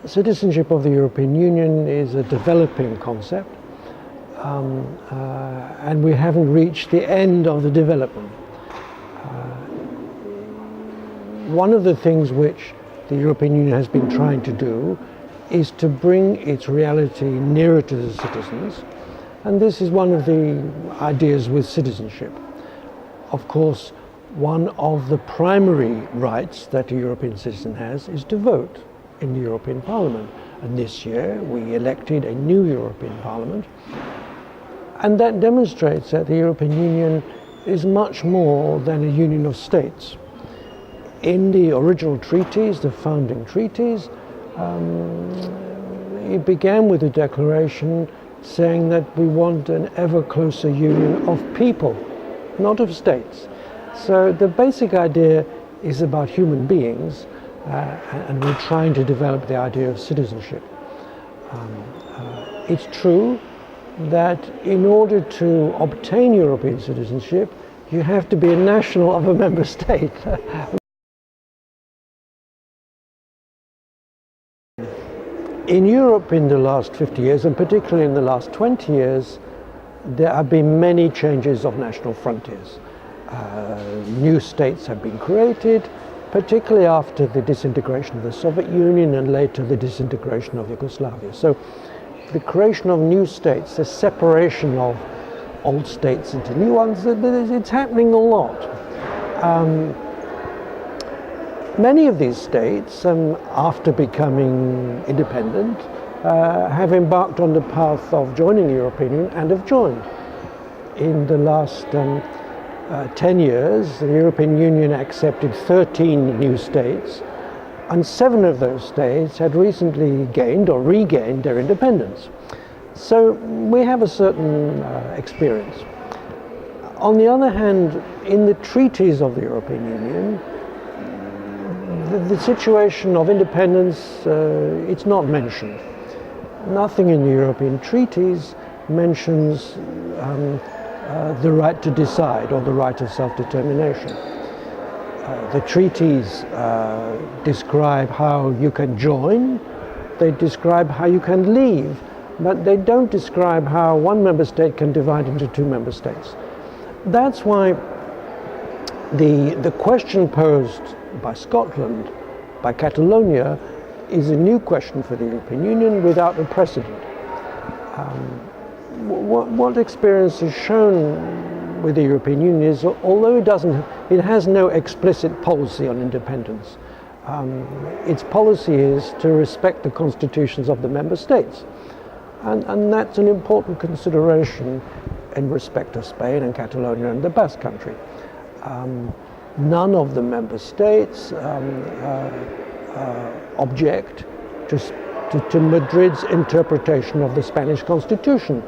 Citizenship of the European Union is a developing concept, and we haven't reached the end of the development. One of the things which the European Union has been trying to do is to bring its reality nearer to the citizens, and this is one of the ideas with citizenship. Of course, one of the primary rights that a European citizen has is to vote in the European Parliament, and this year we elected a new European Parliament, and that demonstrates that the European Union is much more than a union of states. In the original treaties, the founding treaties, it began with a declaration saying that we want an ever closer union of people, not of states. So the basic idea is about human beings, and we're trying to develop the idea of citizenship. It's true that in order to obtain European citizenship, you have to be a national of a member state. In Europe in the last 50 years, and particularly in the last 20 years, there have been many changes of national frontiers. New states have been created, particularly after the disintegration of the Soviet Union and later the disintegration of Yugoslavia. So the creation of new states, the separation of old states into new ones, it's happening a lot. Many of these states, after becoming independent, have embarked on the path of joining the European Union and have joined. In the last 10 years, the European Union accepted 13 new states, and 7 of those states had recently gained or regained their independence. So we have a certain experience. On the other hand, in the treaties of the European Union, the situation of independence, it's not mentioned. Nothing in the European treaties mentions the right to decide or the right of self-determination. The treaties describe how you can join, they describe how you can leave, but they don't describe how one member state can divide into 2 member states. That's why the question posed by Scotland, by Catalonia, is a new question for the European Union without a precedent. What experience has shown with the European Union is, although it has no explicit policy on independence, its policy is to respect the constitutions of the member states. And that's an important consideration in respect of Spain and Catalonia and the Basque Country. None of the member states object to Madrid's interpretation of the Spanish Constitution.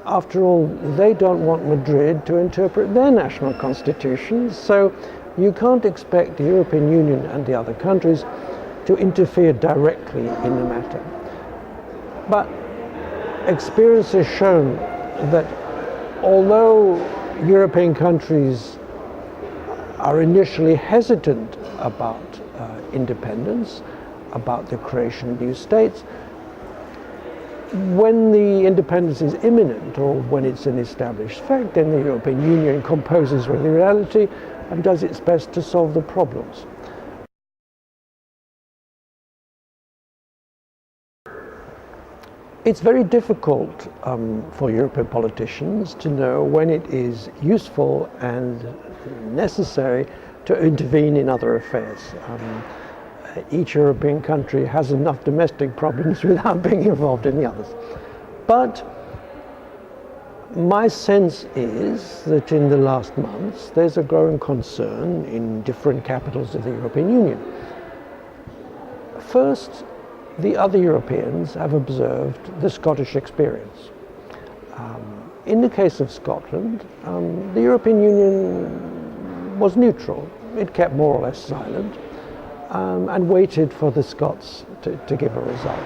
After all, they don't want Madrid to interpret their national constitutions, so you can't expect the European Union and the other countries to interfere directly in the matter. But experience has shown that although European countries are initially hesitant about independence, about the creation of new states, when the independence is imminent or when it's an established fact, then the European Union composes with the reality and does its best to solve the problems. It's very difficult for European politicians to know when it is useful and necessary to intervene in other affairs. Each European country has enough domestic problems without being involved in the others. But my sense is that in the last months there's a growing concern in different capitals of the European Union. First, the other Europeans have observed the Scottish experience. In the case of Scotland, the European Union was neutral. It kept more or less silent and waited for the Scots to give a result.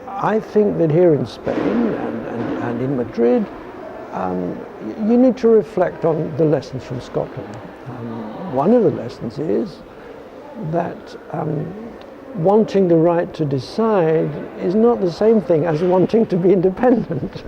I think that here in Spain and in Madrid, you need to reflect on the lessons from Scotland. One of the lessons is that wanting the right to decide is not the same thing as wanting to be independent.